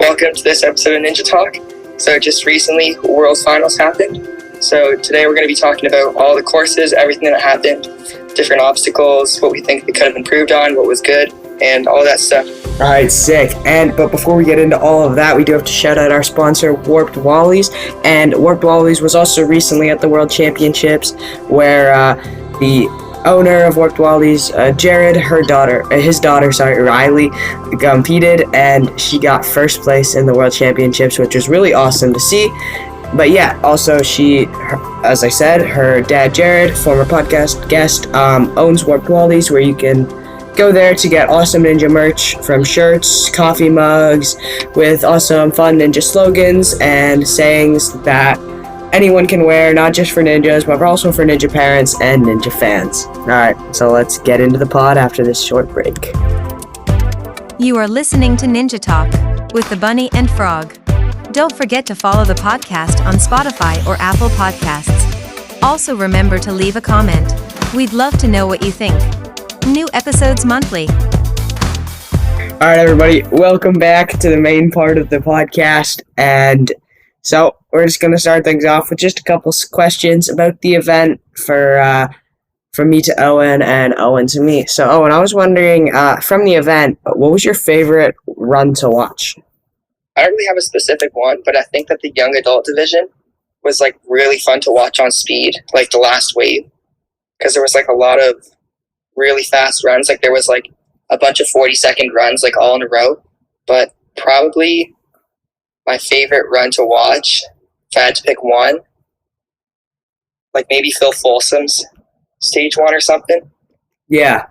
Welcome to this episode of Ninja Talk. So just recently, World Finals happened. So today we're going to be talking about all the courses, everything that happened, different obstacles, what we think we could have improved on, what was good, and all that stuff. All right, sick. But before we get into all of that, we do have to shout out our sponsor, Warped Wallies. And Warped Wallies was also recently at the World Championships, where the owner of Warped Wallies, Jared, his daughter, Riley, competed, and she got first place in the World Championships, which was really awesome to see. But yeah, also as I said, her dad, Jared, former podcast guest, owns Warped Wallies, where you can go there to get awesome ninja merch, from shirts, coffee mugs, with awesome fun ninja slogans and sayings that anyone can wear, not just for ninjas, but also for ninja parents and ninja fans. Alright, so let's get into the pod after this short break. You are listening to Ninja Talk with the Bunny and Frog. Don't forget to follow the podcast on Spotify or Apple Podcasts. Also remember to leave a comment. We'd love to know what you think. New episodes monthly. Alright everybody, welcome back to the main part of the podcast, and so we're just going to start things off with just a couple questions about the event from me to Owen and Owen to me. So Owen, I was wondering, from the event, what was your favorite run to watch? I don't really have a specific one, but I think that the young adult division was really fun to watch on speed, the last wave, because there was a lot of really fast runs. There was a bunch of 40-second runs all in a row. But probably my favorite run to watch, if I had to pick one, maybe Phil Folsom's stage one or something. Yeah,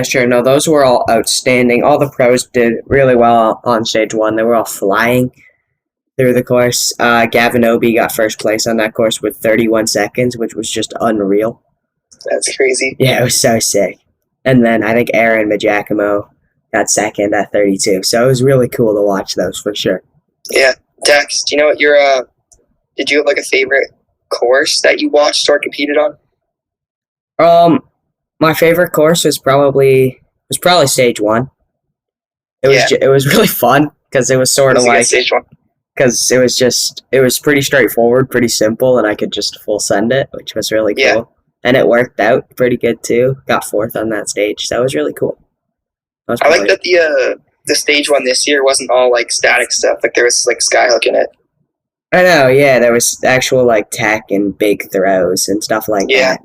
sure. No, those were all outstanding. All the pros did really well on stage one. They were all flying through the course. Gavin Obi got first place on that course with 31 seconds, which was just unreal. That's crazy. Yeah, it was so sick. And then I think Aaron Majacomo got second at 32. So it was really cool to watch those for sure. Yeah. Dex, do you know what did you have a favorite course that you watched or competed on? My favorite course was probably stage one. It was really fun because it was sort of stage one. Because it was pretty straightforward, pretty simple, and I could just full send it, which was really cool. Yeah. And it worked out pretty good too. Got fourth on that stage, so it was really cool. I like that the stage one this year wasn't all static stuff. There was skyhook in it. I know, yeah. There was actual tech and big throws and stuff like that.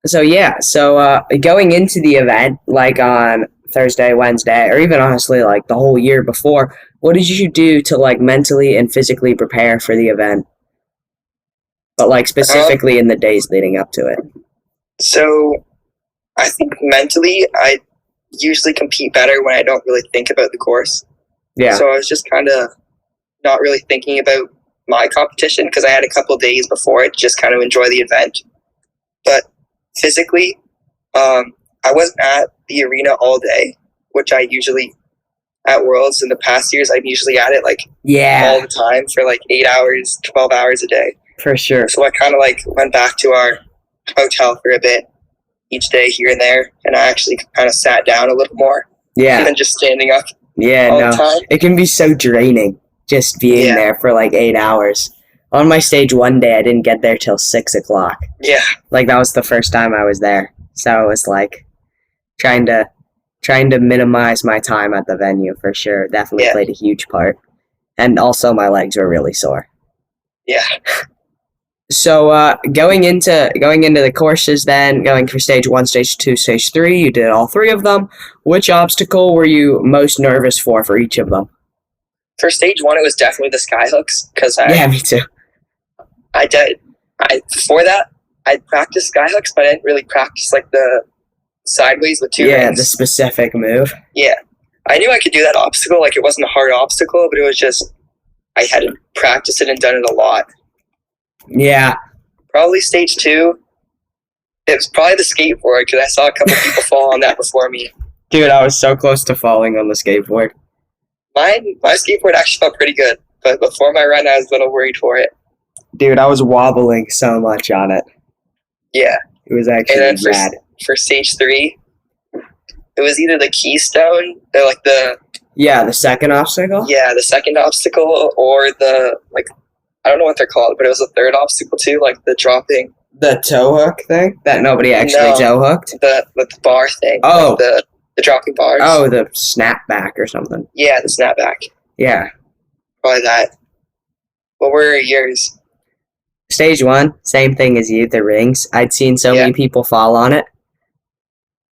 So going into the event, on Thursday, Wednesday, or even honestly the whole year before, what did you do to mentally and physically prepare for the event? But specifically in the days leading up to it. So I think mentally I usually compete better when I don't really think about the course. Yeah. So I was just kind of not really thinking about my competition because I had a couple of days before it just kind of enjoy the event. But physically, I wasn't at the arena all day, which I usually at Worlds in the past years. I'm usually at it all the time for 8 hours, 12 hours a day. For sure. So I kind of went back to our hotel for a bit each day here and there, and I actually kind of sat down a little more than just standing up all the time. It can be so draining just being there for 8 hours. On my stage one day, I didn't get there till 6 o'clock. Yeah. That was the first time I was there. So it was trying to minimize my time at the venue for sure. Definitely played a huge part. And also my legs were really sore. Yeah. So going into the courses then, going for stage 1, stage 2, stage 3, you did all 3 of them. Which obstacle were you most nervous for each of them? For stage 1, it was definitely the skyhooks because me too. Before that, I practiced skyhooks, but I didn't really practice the sideways with 2 rings. Yeah, the specific move. Yeah. I knew I could do that obstacle, it wasn't a hard obstacle, but it was just I hadn't practiced it and done it a lot. Yeah. Probably stage 2. It was probably the skateboard because I saw a couple people fall on that before me. Dude, I was so close to falling on the skateboard. My skateboard actually felt pretty good, but before my run, I was a little worried for it. Dude, I was wobbling so much on it. Yeah. It was actually rad. For stage 3, it was either the Keystone or Yeah, the second obstacle? Yeah, the second obstacle, or the, like, I don't know what they're called, but it was the third obstacle too, like the dropping. The toe hook thing? That nobody actually No, toe hooked? the bar thing. Oh. Like the dropping bars. Oh, the snapback or something. Yeah, the snapback. Yeah. Probably that. What were yours? Stage 1, same thing as you, the rings. I'd seen so many people fall on it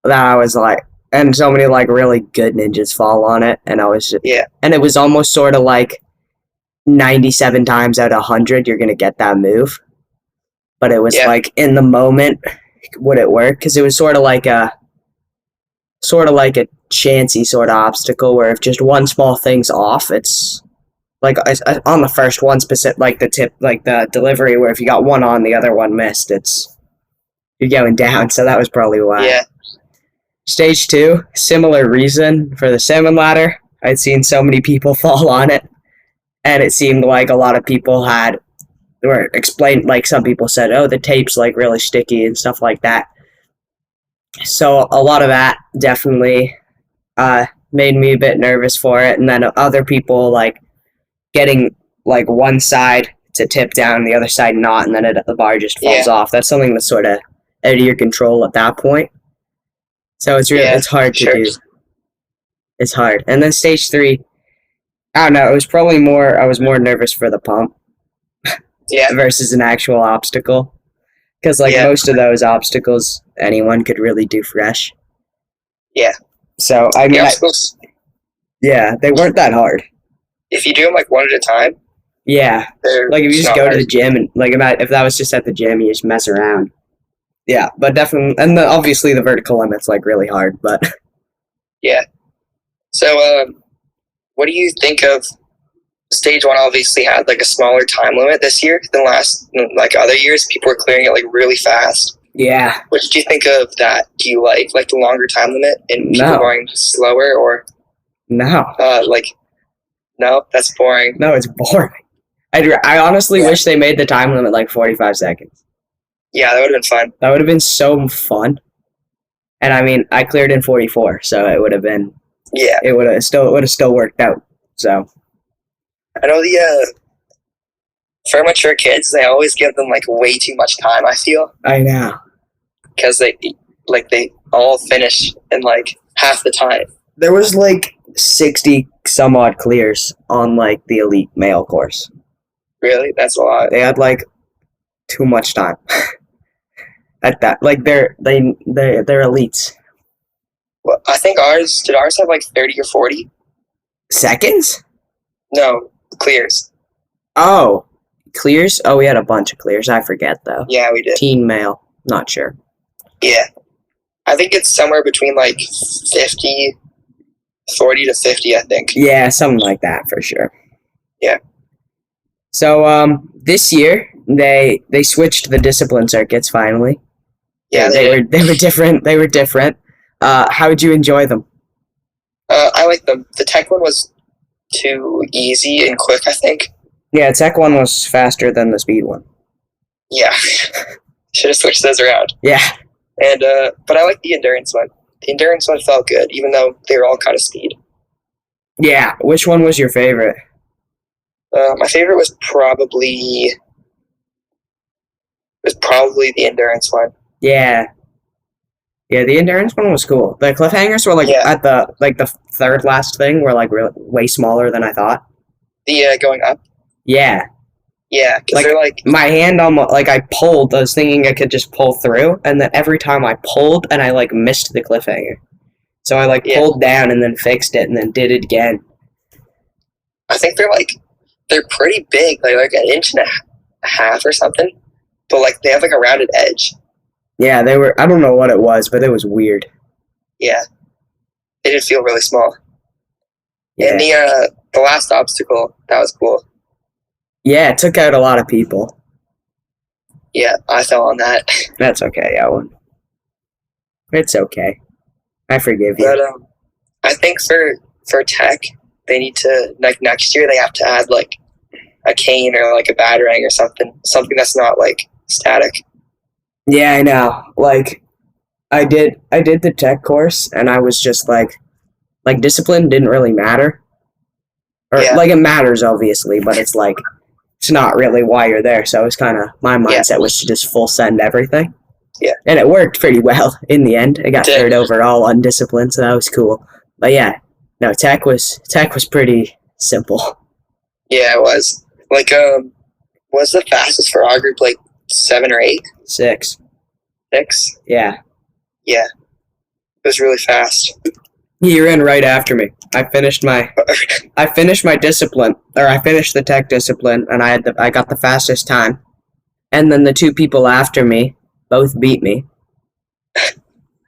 that I was like, and so many like really good ninjas fall on it, and I was just, and it was almost sort of like 97 times out of 100 you're gonna get that move, but it was like in the moment would it work, because it was sort of like a chancy sort of obstacle where if just one small thing's off, it's like on the first one specific, like the tip, like the delivery, where if you got one on, the other one missed, you're going down. So that was probably why. Yeah. Stage 2, similar reason for the salmon ladder. I'd seen so many people fall on it, and it seemed like a lot of people were explained, like some people said, oh, the tape's like really sticky and stuff like that. So a lot of that definitely made me a bit nervous for it, and then other people like getting like one side to tip down and the other side not, and then the bar just falls off. That's something that's sort of out of your control at that point. So it's really it's hard to do. It's hard. And then stage 3, I don't know, it was probably I was more nervous for the pump versus an actual obstacle. Because like most of those obstacles, anyone could really do fresh. Yeah. So I mean, they weren't that hard. If you do them like one at a time. Yeah. Like if you just go to the gym and like if that was just at the gym, you just mess around. Yeah, but definitely, and obviously the vertical limit's like really hard, but yeah. So, what do you think of stage 1? Obviously had like a smaller time limit this year than like other years. People were clearing it like really fast. Yeah. What did you think of that? Do you like the longer time limit and people going slower, or no? No, that's boring. No, it's boring. I honestly wish they made the time limit like 45 seconds. Yeah, that would have been fun. That would have been so fun. And I mean, I cleared in 44, so it would have been. Yeah. It would have still worked out. So. I know for mature kids, they always give them like way too much time. I feel. I know. Because they all finish in like half the time. There was like 60 some odd clears on like the elite male course. Really? That's a lot. They had like too much time. At that, like they're elites. Well, I think ours have like 30 or 40 seconds. No, clears. Oh, clears. Oh, we had a bunch of clears. I forget though. Yeah, we did. Teen male, not sure. Yeah, I think it's somewhere between like 40 to 50. I think. Yeah, something like that for sure. Yeah. So this year they switched the discipline circuits finally. Yeah, they were different. They were different. How did you enjoy them? I like them. The tech one was too easy and quick, I think. Yeah, tech one was faster than the speed one. Yeah, should have switched those around. Yeah, and but I like the endurance one. The endurance one felt good, even though they were all kind of speed. Yeah, which one was your favorite? My favorite was probably the endurance one. Yeah, the endurance one was cool. The cliffhangers were like at the third last thing were like way smaller than I thought. The going up. Yeah. Yeah, because they're like my hand almost like I pulled. I was thinking I could just pull through, and then every time I pulled, and I like missed the cliffhanger, so I like pulled down and then fixed it and then did it again. I think they're pretty big, like an inch and a half or something, but like they have like a rounded edge. Yeah, they were. I don't know what it was, but it was weird. Yeah, they did feel really small. Yeah. And the last obstacle, that was cool. Yeah, it took out a lot of people. Yeah, I fell on that. That's okay, Owen. It's okay. I forgive you. But I think for tech, they need to like next year they have to add like a cane or like a batarang or something that's not like static. Yeah, I know. Like, I did the tech course, and I was just like like discipline didn't really matter. Or like it matters obviously, but it's like it's not really why you're there. So it's kind of my mindset was to just full send everything. Yeah. And it worked pretty well in the end. I got third overall on discipline, so that was cool. But yeah, no, tech was pretty simple. Yeah, it was. Like, was the fastest for our group like 7 or 8? 6. 6? Yeah. Yeah. It was really fast. You're in right after me. I finished my discipline, or I finished the tech discipline, and I got the fastest time. And then the 2 people after me both beat me.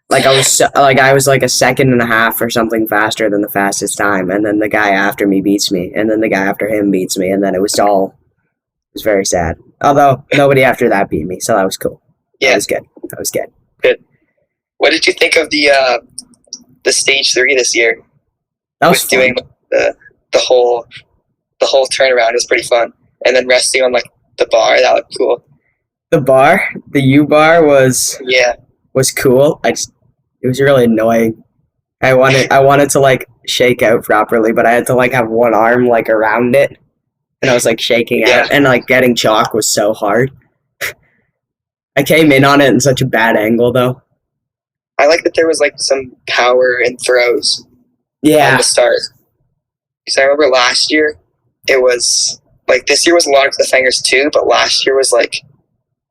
Like I was like a second and a half or something faster than the fastest time, and then the guy after me beats me, and then the guy after him beats me, and then it was very sad. Although nobody after that beat me, so that was cool. Yeah, that was good. Good. What did you think of the stage 3 this year? That was fun. Doing the whole turnaround. It was pretty fun, and then resting on like the bar. That looked cool. The U bar was cool. It was really annoying. I wanted to like shake out properly, but I had to like have one arm like around it, and I was like shaking out, and like getting chalk was so hard. I came in on it in such a bad angle though. I like that there was like some power in throws. Yeah. On the start. Because I remember last year it was like, this year was a lot of cliffhangers too, but last year was like,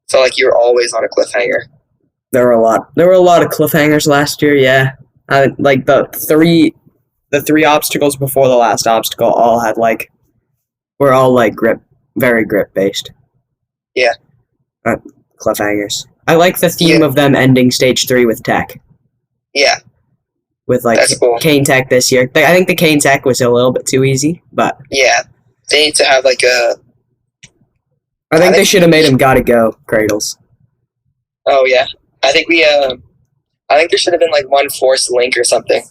felt like you were always on a cliffhanger. There were a lot of cliffhangers last year. Yeah, like the three obstacles before the last obstacle all had like were all like very grip based. Yeah, cliffhangers. I like the theme of them ending stage 3 with tech. Yeah, with like cool. Cane Tech this year. I think the Cane Tech was a little bit too easy, but yeah, they need to have like a. I think they should have made him gotta go cradles. Oh yeah. I think there should have been like one forced link or something.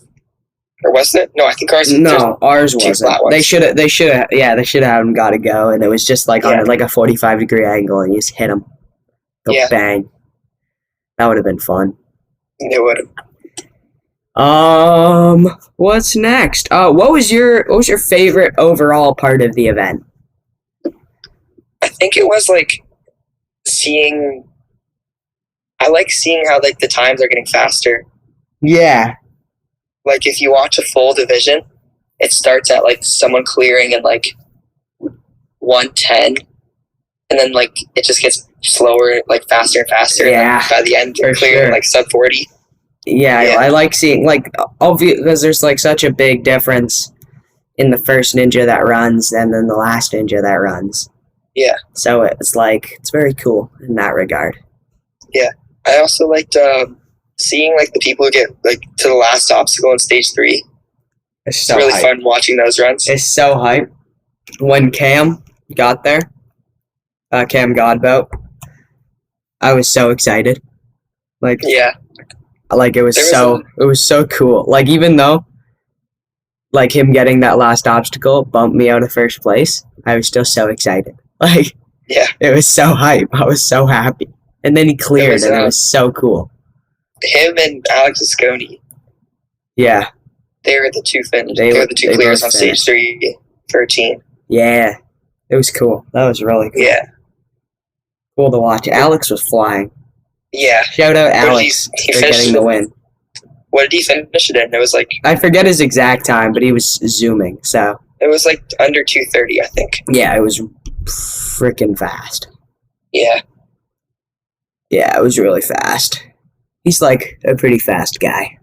Or wasn't it? No, I think ours. No, ours wasn't. They should have had him gotta go, and it was just like on like a 45-degree angle, and you just hit him. Go bang. That would have been fun. It would have. What's next? What was your favorite overall part of the event? I think it was like I like seeing how like the times are getting faster. Yeah. Like if you watch a full division, it starts at like someone clearing in like 110, and then like it just gets slower, like faster and faster. Yeah. And by the end, you're clearing like sub 40. Yeah, I like seeing like obvious because there's like such a big difference in the first ninja that runs and then the last ninja that runs. Yeah. So it's like it's very cool in that regard. Yeah. I also liked seeing like the people who get like to the last obstacle in stage 3. It's really fun watching those runs. It's so hype. When Cam got there, Cam Godboat, I was so excited. Like like it was so cool. Like even though like him getting that last obstacle bumped me out of first place, I was still so excited. Like it was so hype. I was so happy. And then he cleared, and it was so cool. Him and Alex Ascone. Yeah. They were the two They were the two clears on stage 13. Yeah. It was cool. That was really cool. Yeah. Cool to watch. Alex was flying. Yeah. Shout out Alex for getting the win. What did he finish it in? It was like... I forget his exact time, but he was zooming, so... It was like under 2:30, I think. Yeah, it was freaking fast. Yeah. Yeah, it was really fast. He's like a pretty fast guy.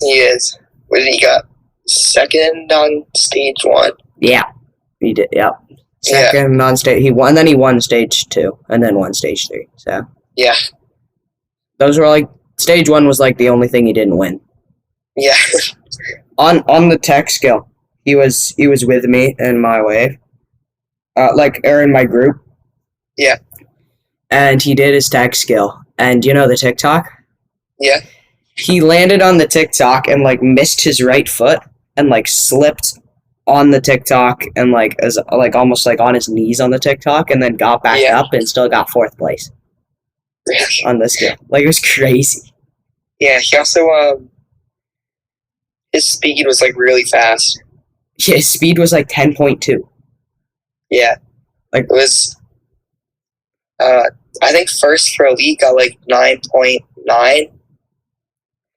He is. What did he got? Second on stage 1. Yeah, he did. Yep. Second on stage. He won. Then he won stage 2, and then won stage 3. So. Yeah. Those were like stage 1 was like the only thing he didn't win. Yeah. on the tech skill, he was with me in my wave, or in my group. Yeah. And he did his tech skill. And you know the TikTok? Yeah. He landed on the TikTok and like missed his right foot and like slipped on the TikTok and like as like almost like on his knees on the TikTok and then got back up and still got 4th place. Really? On this skill. Like it was crazy. Yeah, he also his speed was like really fast. Yeah, his speed was like 10.2. Yeah, Like- it was. I think first for elite got like 9.9.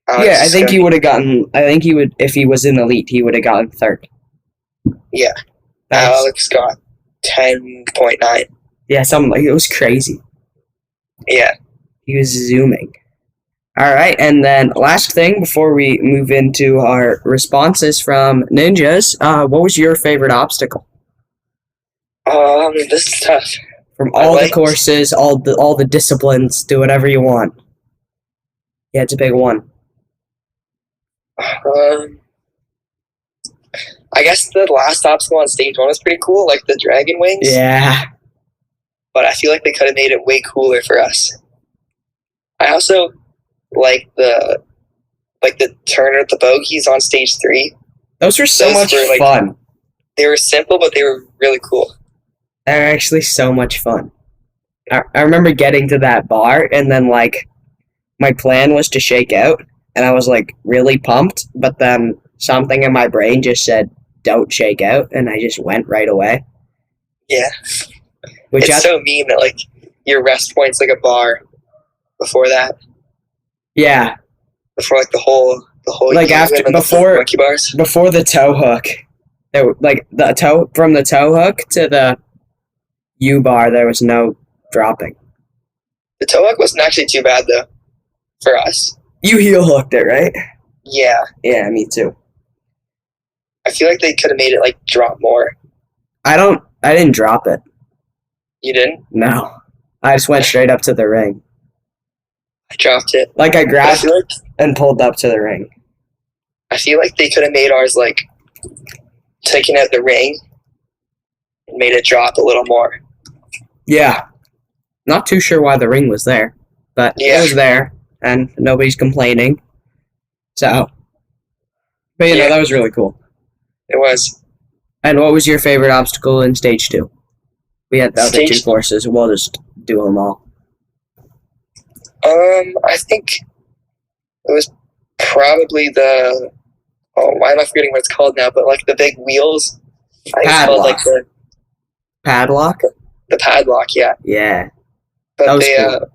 Yeah, I think he would have gotten. I think he would, if he was in elite, he would have gotten third. Yeah, That's- Alex got 10.9. yeah, something like it was crazy. Yeah. He was zooming. All right, and then last thing before we move into our responses from ninjas, what was your favorite obstacle This is tough. from all the courses, all the disciplines? Do whatever you want. Yeah, it's a big one. I guess the last obstacle on stage 1 was pretty cool, like the dragon wings. Yeah, But I feel like they could have made it way cooler for us. I also like the turn at the bogeys on stage 3. those were so Those much were, like- fun. They were simple, but they were really cool. They're actually so much fun. I remember getting to that bar, and then like my plan was to shake out, and I was like really pumped, but then something in my brain just said, "Don't shake out," and I just went right away. Yeah. Which It's so mean that like your rest point's like a bar before that. yeah, Before like the whole Like, U after- and then before- the monkey bars. before the toe hook, there like the toe from the toe hook to the U bar, there was no dropping. The toe hook wasn't actually too bad though. For us. You heel hooked it, right? Yeah. Yeah, me too. I feel like they could have made it like drop more. I didn't drop it. You didn't? No, I just went straight up to the ring. I dropped it. Like I But grabbed and pulled up to the ring. I feel like they could have made ours like taking out the ring and made it drop a little more. Yeah. Not too sure why the ring was there, but Yeah. it was there, and nobody's complaining. So, but you know, Yeah. that was really cool. It was. And what was your favorite obstacle in stage 2? We had the other Stage- 2 courses. We'll just do them all. I think it was probably the why am I forgetting what it's called now? But like the big wheels. I think it's called like Padlock? the padlock, yeah. Yeah. But That was they cool.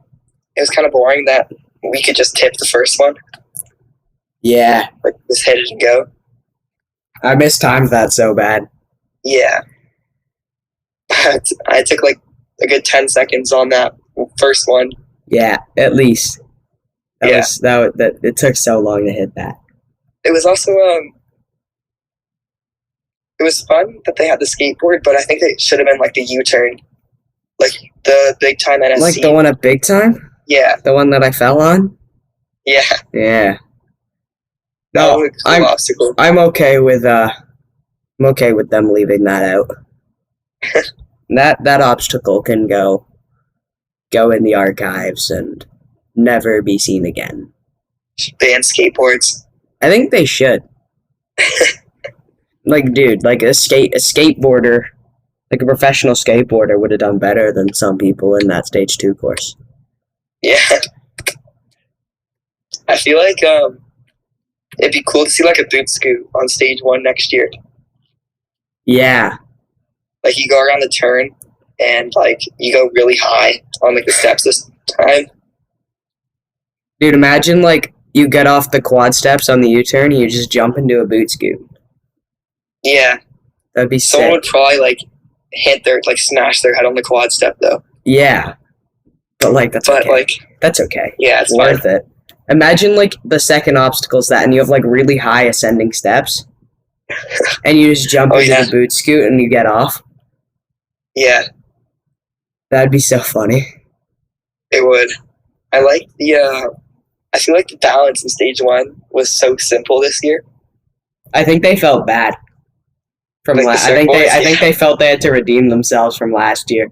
it was kind of boring that we could just tip the first one, Yeah. like just hit it and go. I mistimed that so bad. Yeah. I took like a good 10 seconds on that first one. Yeah, at least. Yeah. It took so long to hit that. It was also it was fun that they had the skateboard, but I think it should have been like the U-turn, like the big time NSC. Like the one at Big Time? Yeah, The one that I fell on? yeah. Yeah. That No, was a cool obstacle. I'm okay with them leaving that out. that obstacle can go in the archives and never be seen again. Ban skateboards. I think they should. Like, dude, like a skateboarder, like a professional skateboarder would have done better than some people in that stage 2 course. Yeah. I feel like it'd be cool to see like a boot scoot on stage 1 next year. Yeah. Like you go around the turn and like you go really high on like the steps this time. Dude, imagine like you get off the quad steps on the U-turn and you just jump into a boot scoot. Yeah. That'd be Someone sick. would probably like smash their head on the quad step though. Yeah. But like that's But okay. like That's okay. yeah, it's It's fine. worth it. Imagine like the second obstacle's that and you have like really high ascending steps. And you just jump Oh, into yeah. the boot scoot and you get off. Yeah, That'd be so funny. it would. I like I feel like the balance in stage 1 was so simple this year. I think they felt bad from Like the last. I surfboards, think they felt they had to redeem themselves from last year.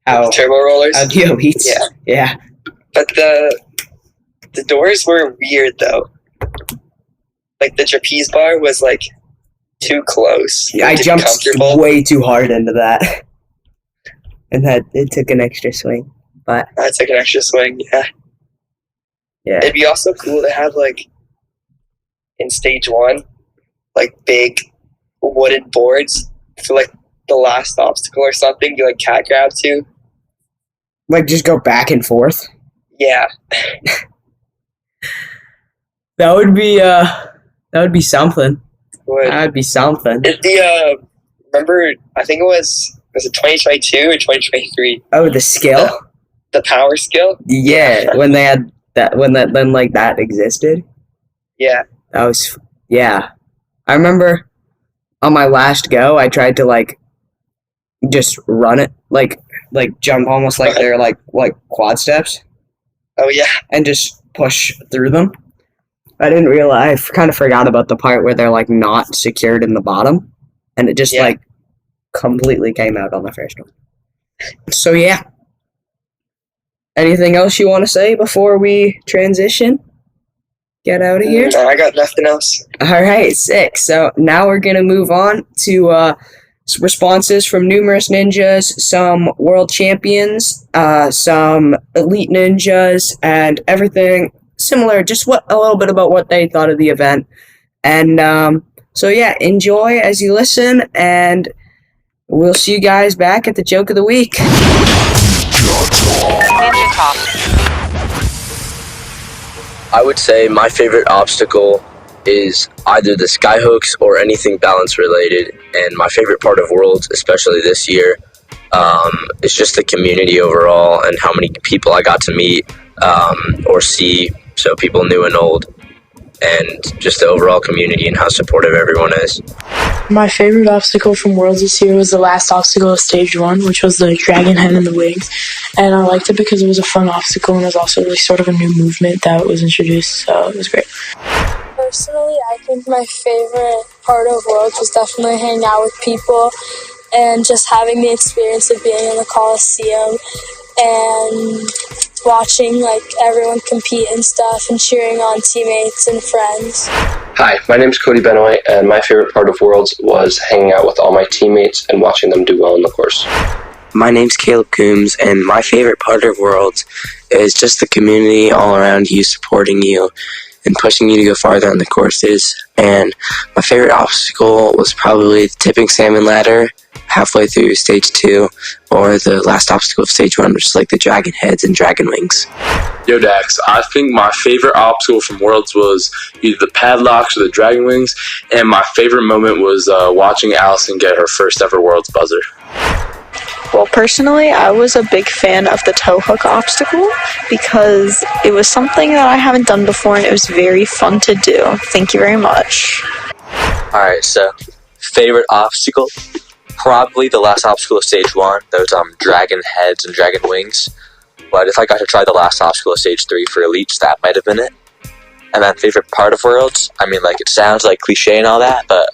How Turbo rollers. the elites? Yeah. Yeah. But the doors were weird though. Like the trapeze bar was like too close. Yeah, I to be jumped comfortable. way too hard into that, and it took an extra swing. But I took an extra swing. Yeah, yeah, it'd be also cool to have like in stage 1 like big wooden boards for like the last obstacle or something. You like cat grab to. Like just go back and forth. Yeah. That would be something. Would. That'd be something. Remember, I think was it 2022 or 2023? Oh, the skill? The power skill? Yeah, when they had that, when that existed. Yeah. That was, yeah. I remember on my last go, I tried to like just run it, like jump almost like they're like quad steps. Oh yeah. And just push through them. I didn't realize, I kind of forgot about the part where they're like not secured in the bottom, and it just like completely came out on the first one. So yeah. Anything else you want to say before we transition? Get out of here? I got nothing else. All right, sick. So now we're going to move on to responses from numerous ninjas, some world champions, some elite ninjas, and everything similar, just a little bit about what they thought of the event. And so yeah, enjoy as you listen, and we'll see you guys back at the joke of the week. Ninja Talk. I would say my favorite obstacle is either the skyhooks or anything balance related, and my favorite part of Worlds, especially this year, is just the community overall and how many people I got to meet or see, so people new and old, and just the overall community and how supportive everyone is. My favorite obstacle from Worlds this year was the last obstacle of Stage 1, which was the dragon head and the wings. And I liked it because it was a fun obstacle and it was also like sort of a new movement that was introduced, so it was great. Personally, I think my favorite part of Worlds was definitely hanging out with people and just having the experience of being in the Coliseum and watching like everyone compete and stuff and cheering on teammates and friends. Hi, my name is Cody Benoit, and my favorite part of Worlds was hanging out with all my teammates and watching them do well on the course. My name's Caleb Coombs, and my favorite part of Worlds is just the community all around you supporting you and pushing you to go farther on the courses. And my favorite obstacle was probably the tipping salmon ladder halfway through Stage 2, or the last obstacle of Stage 1, which is like the dragon heads and dragon wings. Yo Dax, I think my favorite obstacle from Worlds was either the padlocks or the dragon wings, and my favorite moment was watching Allison get her first ever Worlds buzzer. Well, personally, I was a big fan of the toe hook obstacle because it was something that I haven't done before and it was very fun to do. Thank you very much. Alright, so favorite obstacle? Probably the last obstacle of Stage 1, those dragon heads and dragon wings. But if I got to try the last obstacle of Stage 3 for elites, that might have been it. And then favorite part of Worlds? I mean, like, it sounds like cliche and all that, but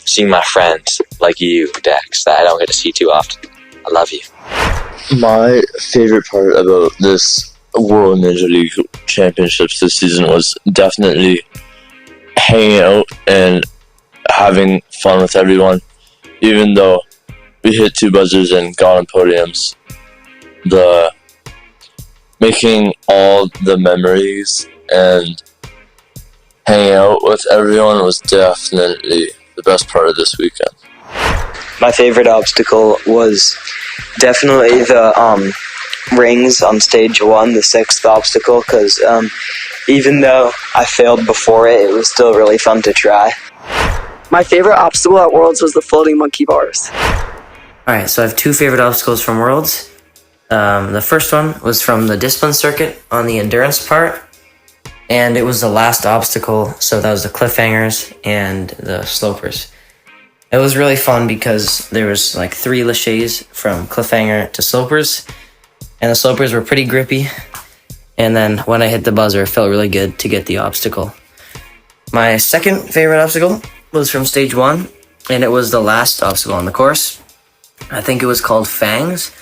seeing my friends like you, Dex, that I don't get to see too often. I love you. My favorite part about this World Ninja League Championships this season was definitely hanging out and having fun with everyone. Even though we hit 2 buzzers and got on podiums, making all the memories and hanging out with everyone was definitely the best part of this weekend. My favorite obstacle was definitely the rings on Stage 1, the 6th obstacle, because even though I failed before it, it was still really fun to try. My favorite obstacle at Worlds was the floating monkey bars. Alright, so I have 2 favorite obstacles from Worlds. The first one was from the discipline circuit on the endurance part, and it was the last obstacle, so that was the cliffhangers and the slopers. It was really fun because there was like 3 laches from cliffhanger to slopers, and the slopers were pretty grippy, and then when I hit the buzzer, it felt really good to get the obstacle. My second favorite obstacle was from Stage 1, and it was the last obstacle on the course. I think it was called Fangs,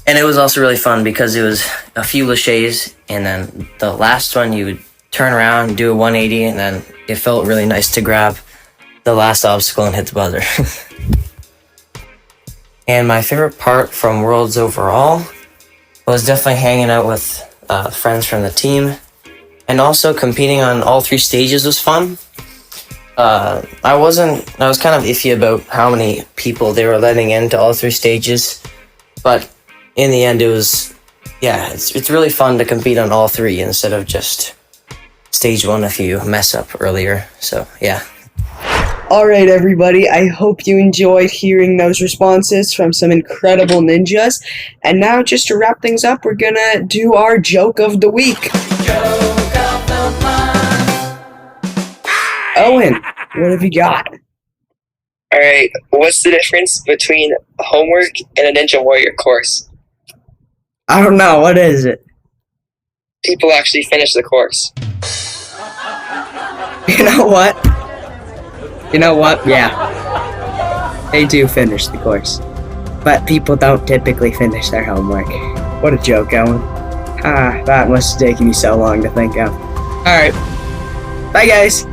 and it was also really fun because it was a few laches, and then the last one you would turn around, do a 180, and then it felt really nice to grab the last obstacle and hit the buzzer. And my favorite part from Worlds overall was definitely hanging out with friends from the team, and also competing on all 3 stages was fun. I was kind of iffy about how many people they were letting into all 3 stages, but in the end, it was, it's really fun to compete on all 3 instead of just stage 1 if you mess up earlier. So yeah. All right, everybody. I hope you enjoyed hearing those responses from some incredible ninjas. And now, just to wrap things up, we're gonna do our joke of the week. Owen, what have you got? All right. What's the difference between homework and a Ninja Warrior course? I don't know. What is it? People actually finish the course. You know what? Yeah. They do finish the course. But people don't typically finish their homework. What a joke, Owen. That must have taken you so long to think of. Alright. Bye, guys.